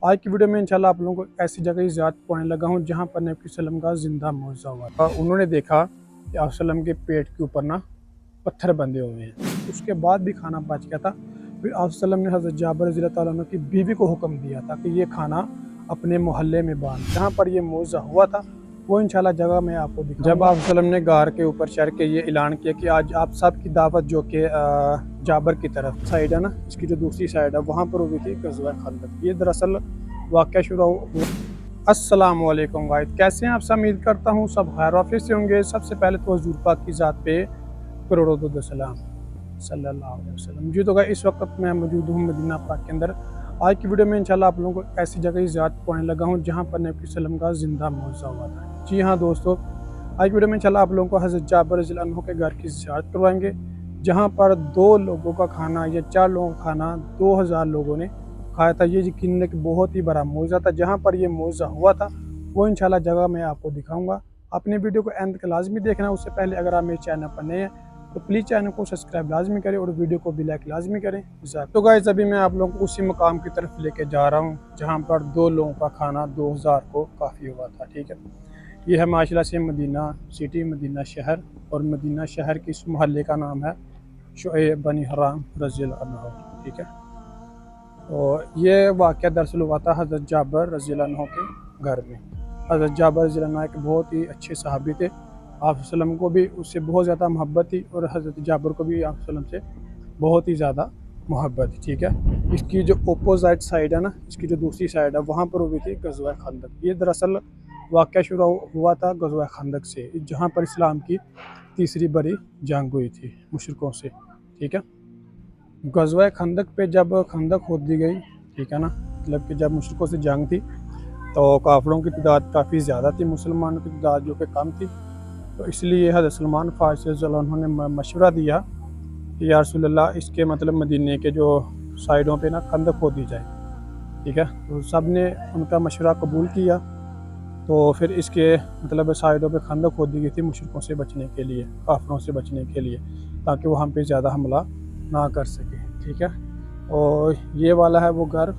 आज की वीडियो में इंशाल्लाह आप लोगों को ऐसी जगह की ज़ियारत पहुँचने लगा हूँ जहाँ पर नबी वसल्लम का ज़िंदा मौजज़ा हुआ था। उन्होंने देखा कि आप वसल्लम के पेट के ऊपर ना पत्थर बंधे हुए हैं। उसके बाद भी खाना बच गया था। फिर आप वसल्लम ने हज़रत जाबिर रज़ियल्लाहु ताला अन्हु की बीवी को हुक्म दिया था कि ये खाना अपने मोहल्ले में बांध। जहाँ पर ये मौजज़ा हुआ था वो इंशाल्लाह जगह मैं आपको दिखाऊंगा। जब आप वसल्लम ने गार के ऊपर चढ़ के ये ऐलान किया कि आज आप सब की दावत जो कि जाबर की तरफ साइड है ना, इसकी जो दूसरी साइड है वहाँ पर हुई थी ग़ज़वा खंदक। ये दरअसल वाक़या शुरू हुआ। अस्सलामु अलैकुम गाइस, कैसे हैं आप सब? उम्मीद करता हूँ सब खैर वाफियत से होंगे। सबसे पहले तो हुज़ूर पाक की ज़ात पे करोड़ों दुरूद सलाम सल्लल्लाहु अलैहि वसल्लम। जी तो गाइस, इस वक्त मैं मौजूद हूँ मदीना पाक के अंदर। आज की वीडियो में इंशाल्लाह आप लोगों को ऐसी जगह की ज़ियारत पहुँचने लगा हूँ जहाँ पर नबी वसल्लम का ज़िंदा मौजज़ा हुआ था। जी हाँ दोस्तों, आज की वीडियो में इंशाल्लाह आप लोगों को हज़रत जाबिर रज़ियल्लाहु अन्हु के घर की ज़ियारत करवाएंगे, जहाँ पर 2 लोगों का खाना या 4 लोगों का खाना 2000 लोगों ने खाया था। ये यकीनन एक बहुत ही बड़ा मौजज़ा था। जहाँ पर ये मौजज़ा हुआ था वो इंशाल्लाह जगह मैं आपको दिखाऊंगा। अपने वीडियो को एंड तक लाजमी देखना। उससे पहले अगर आप मेरे चैनल पर नए हैं तो प्लीज़ चैनल को सब्सक्राइब लाजमी करें और वीडियो को भी लाइक लाजमी करें। तो गाइस, अभी मैं आप लोगों को उसी मकाम की तरफ लेके जा रहा हूँ जहाँ पर 2 लोगों का खाना 2000 को काफ़ी हुआ था। ठीक है, ये है माशाल्लाह से मदीना सिटी, मदीना शहर, और मदीना शहर के इस मोहल्ले का नाम है शुएब बनी हराम रज़ियल्लाहु अन्हु। ठीक है, और ये वाक़या दरअसल हुआ था हज़रत जाबिर रज़ियल्लाहु अन्हु के घर में। हज़रत जाबिर रज़ियल्लाहु अन्हु एक बहुत ही अच्छे सहाबी थे। आप वसल्लम को भी उससे बहुत ज़्यादा मोहब्बत थी और हज़रत जाबिर को भी आप वसल्लम से बहुत ही ज़्यादा मोहब्बत थी। ठीक है, इसकी जो अपोज़िट साइड है ना, इसकी जो दूसरी साइड है वहाँ पर हुई थी ग़ज़वा खंदक। ये दरअसल वाक़या शुरू हुआ था ग़ज़वा खंदक से, जहाँ पर इस्लाम की तीसरी बड़ी जंग हुई थी मुशरिकों से। ठीक है, ग़ज़वा खंदक पे जब खंदक खोद दी गई, ठीक है ना, मतलब कि जब मुशरिकों से जंग थी तो काफ़िरों की तादाद काफ़ी ज़्यादा थी, मुसलमानों की तादाद जो कि कम थी। तो इसलिए हज़रत सलमान फ़ारसी रज़ियल्लाहु अन्हु ने मशवरा दिया कि या रसूलल्लाह, इसके मतलब मदीने के जो साइडों पे ना खंदक खोदी जाए। ठीक है, तो सब ने उनका मशवरा कबूल किया। तो फिर इसके मतलब साइडों पे खंदक खोदी गई थी मुशरिकों से बचने के लिए, काफ़िरों से बचने के लिए, ताकि वो हम पे ज़्यादा हमला ना कर सके। ठीक है, और ये वाला है वो घर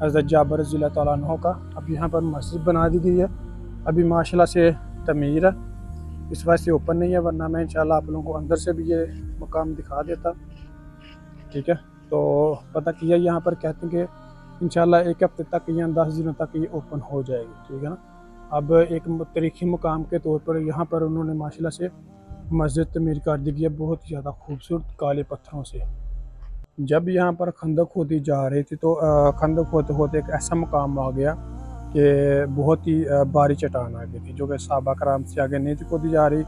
हज़रत जाबिर रज़ियल्लाहु ताला अन्हु का। अब यहाँ पर मस्जिद बना दी गई है, अभी माशाल्लाह से तमीर है, इस वजह से ओपन नहीं है, वरना मैं इंशाल्लाह आप लोगों को अंदर से भी ये मकाम दिखा देता। ठीक है, तो पता किया यहाँ पर कहते हैं कि इंशाल्लाह 1 हफ्ते तक या 10 दिनों तक ये ओपन हो जाएगी। ठीक है ना, अब एक तारीखी मुकाम के तौर पर यहाँ पर उन्होंने माशाल्लाह से मस्जिद तमीर कर दी गई है, बहुत ही ज़्यादा खूबसूरत काले पत्थरों से। जब यहाँ पर खंदक खोदी जा रही थी तो खंदक होते होते एक ऐसा मुकाम आ गया कि बहुत ही भारी चट्टान आ गई थी, जो कि सहाबा कराम से आगे नहीं थी खोदी जा रही,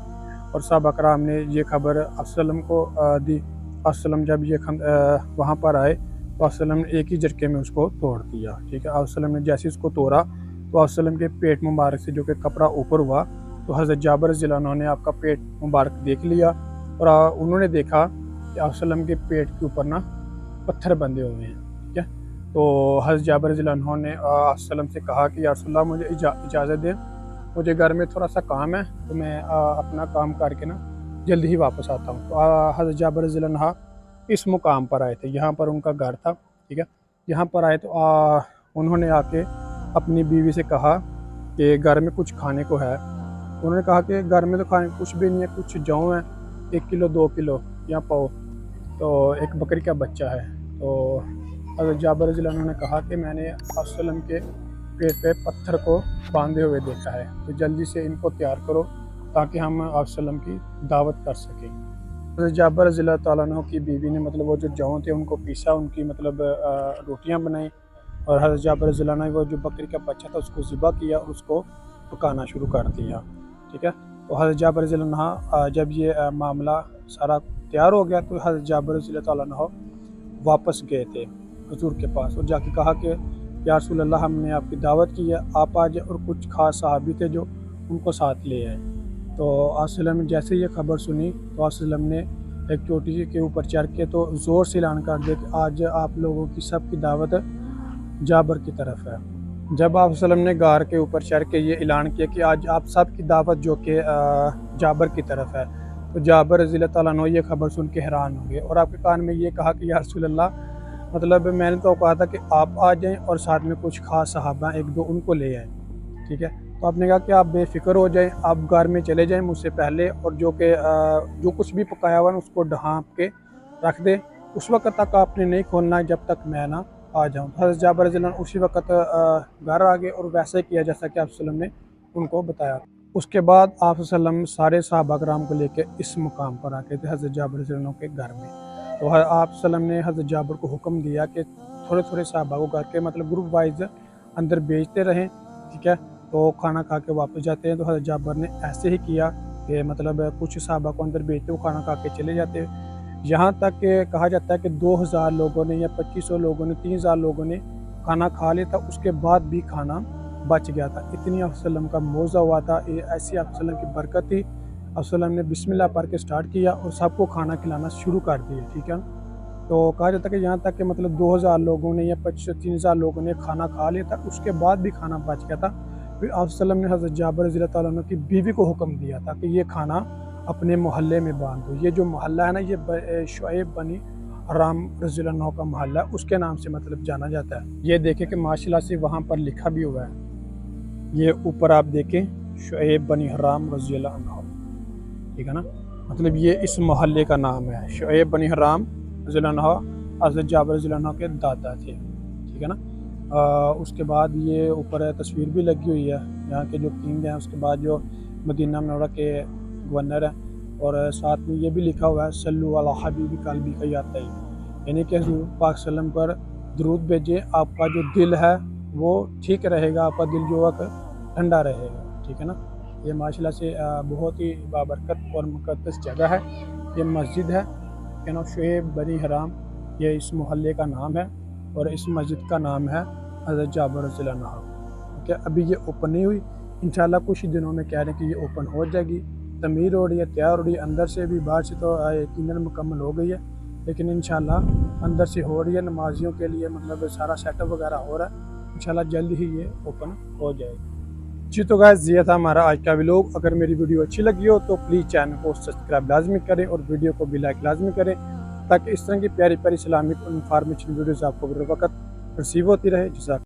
और सहाबा कराम ने ये खबर वसल्लम को दी। वसल्लम जब ये वहाँ पर आए तो वसल्लम ने एक ही झटके में उसको तोड़ दिया। ठीक है, वसल्लम ने जैसे उसको तोड़ा तो वसल्लम के पेट मुबारक से जो कि कपड़ा ऊपर हुआ, तो हज़रत जाबिर रज़ियल्लाहु अन्हु ने आपका पेट मुबारक देख लिया, और उन्होंने देखा कि वसल्लम के पेट के ऊपर ना पत्थर बंधे हुए हैं। ठीक है, तो हज़रत जाबिर रज़ियल्लाहु अन्हु ने वसल्लम से कहा कि या रसूलल्लाह, मुझे इजाज़त दें, मुझे घर में थोड़ा सा काम है, तो मैं अपना काम करके ना जल्दी ही वापस आता हूँ। तो हज़रत जाबिर रज़ियल्लाहु अन्हु इस मुकाम पर आए थे, यहाँ पर उनका घर था। ठीक है, यहाँ पर आए तो उन्होंने आके अपनी बीवी से कहा कि घर में कुछ खाने को है। उन्होंने कहा कि घर में तो खाने को कुछ भी नहीं है, कुछ जौ है 1 किलो 2 किलो या पाओ, तो एक बकरी का बच्चा है। तो हज़रत जाबिर रज़ियल्लाहु अन्हु ने कहा कि मैंने वसल्लम के पेट पे पत्थर को बांधे हुए देखा है, तो जल्दी से इनको तैयार करो ताकि हम वसल्लम की दावत कर सकें। हज़रत जाबिर रज़ियल्लाहु ताला अन्हु की बीवी ने मतलब वो जो जौ थे उनको पीसा, उनकी मतलब रोटियां बनाई, और हज़रत जाबिर रज़ियल्लाहु अन्हु वो जो बकरी का बच्चा था उसको ज़िबा किया और उसको पकाना शुरू कर दिया। ठीक है, तो हज़रत जाबिर रज़ियल्लाहु अन्हु जब ये मामला सारा तैयार हो गया तो हज़रत जाबिर रज़ियल्लाहु ताला अन्हु वापस गए थे हुज़ूर के पास, और जाके कहा कि या रसूलल्लाह, हमने आपकी दावत की है, आप आ जाए, और कुछ खास सहाबी थे जो उनको साथ ले आए। तो वसल्लम ने जैसे ये खबर सुनी तो वसल्लम ने एक चोटी के ऊपर चढ़ के तो ज़ोर से ऐलान कर दिया कि आज आप लोगों की सब की दावत जाबिर की तरफ है। जब आप वसल्लम ने गार के ऊपर चढ़ के ये ऐलान किया कि आज आप सब की दावत जो कि जाबिर की तरफ है, तो जाबिर रज़ियल्लाहु ताला अन्हु ये खबर सुन के हैरान हो गए और आपके कान में ये कहा कि या रसूलल्लाह, मतलब मैंने तो कहा था कि आप आ जाएं और साथ में कुछ खास सहाबा एक दो उनको ले आए, ठीक है। तो आपने कहा कि आप बेफिक्र हो जाएं, आप घर में चले जाएं मुझसे पहले, और जो कुछ भी पकाया हुआ है उसको ढाँप के रख दें। उस वक्त तक आपने नहीं खोलना है जब तक मैं ना आ जाऊँ। हज़रत जाबिर रज़ियल्लाहु अन्हु उसी वक्त घर आ गए और वैसे किया जैसा कि आप सल्लम ने उनको बताया। उसके बाद आप सल्लम सारे सहाबा कराम को लेके इस मुकाम पर आ गए थे हज़रत जाबिर रज़ियल्लाहु अन्हु के घर में। तो आप सल्लम ने हज़रत जाबिर को हुक्म दिया कि थोड़े थोड़े सहाबा को करके मतलब ग्रुप वाइज अंदर भेजते रहें, ठीक है। तो खाना खा के वापस जाते हैं। तो हज़रत जाबिर ने ऐसे ही किया कि मतलब कुछ सहाबा को अंदर भेजते, वो खाना खा के चले जाते। यहाँ तक कि कहा जाता है कि 2000 लोगों ने या 2500 लोगों ने 3000 लोगों ने खाना खा लिया था, उसके बाद भी खाना बच गया था। इतनी आप सल्लम का मौज़ा हुआ था, ऐसी आप सल्लम की बरकत थी। आप सल्लम ने बिस्मिल्लाह पढ़ के स्टार्ट किया और सबको खाना खिलाना शुरू कर दिया, ठीक है। तो कहा जाता है कि यहाँ तक कि मतलब 2000 लोगों ने या 2500 3000 लोगों ने खाना खा लिया था, उसके बाद भी खाना बच गया था। फिर आप सल्लम ने हज़रत जाबिर रज़ियल्लाहु ताला अन्हु की बीवी को हुक्म दिया था कि ये खाना अपने मोहल्ले में बांध दो। ये जो मोहल्ला है ना, ये शुएब बनी हराम रज़ियल्लाहु अन्हु का मोहल्ला, उसके नाम से मतलब जाना जाता है। ये देखें कि माशाल्लाह से वहाँ पर लिखा भी हुआ है, ये ऊपर आप देखें, शुएब बनी हराम रज़ियल्लाहु अन्हु, ठीक है ना। मतलब ये इस मोहल्ले का नाम है, शुएब बनी हराम रज़ियल्लाहु अन्हु हज़रत जाबिर रज़ियल्लाहु अन्हु के दादा थे, ठीक है ना। उसके बाद ये ऊपर तस्वीर भी लगी हुई है यहाँ के जो किंग हैं, उसके बाद जो मदीना मुनव्वरा के गवर्नर हैं, और साथ में ये भी लिखा हुआ है सल्लु अला हबीबी कल्बी का याता है, यानी कि हुज़ूर पाक सल्लम पर दरूद भेजें, आपका जो दिल है वो ठीक रहेगा, आपका दिल जो है ठंडा रहेगा, ठीक है ना। ये माशाल्लाह से बहुत ही बाबरकत और मुक़द्दस जगह है। ये मस्जिद है क्या नाम, शुएब बनी हराम, ये इस मोहल्ले का नाम है, और इस मस्जिद का नाम है हज़रत जाबिर रज़ियल्लाहु अन्हु। ठीक है, अभी ये ओपन नहीं हुई, इंशाल्लाह कुछ ही दिनों में कह रहे हैं कि ये ओपन हो जाएगी। तमीर हो रही है, तैयार हो रही है, अंदर से भी, बाहर से तो यकीनन मुकम्मल हो गई है, लेकिन इंशाल्लाह अंदर से हो रही है नमाजियों के लिए, मतलब सारा सेटअप वगैरह हो रहा है। इंशाल्लाह जल्द ही ये ओपन हो जाएगी। जी तो गाइस, ये था हमारा आज का व्लॉग। अगर मेरी वीडियो अच्छी लगी हो तो प्लीज़ चैनल को सब्सक्राइब लाजमी करें और वीडियो को भी लाइक लाजमी करें, ताकि इस तरह की प्यारी प्यारी इस्लामिक इन्फॉर्मेशन वीडियोज़ आपको बर वक्त रिसीव होती रहे। जज़ाक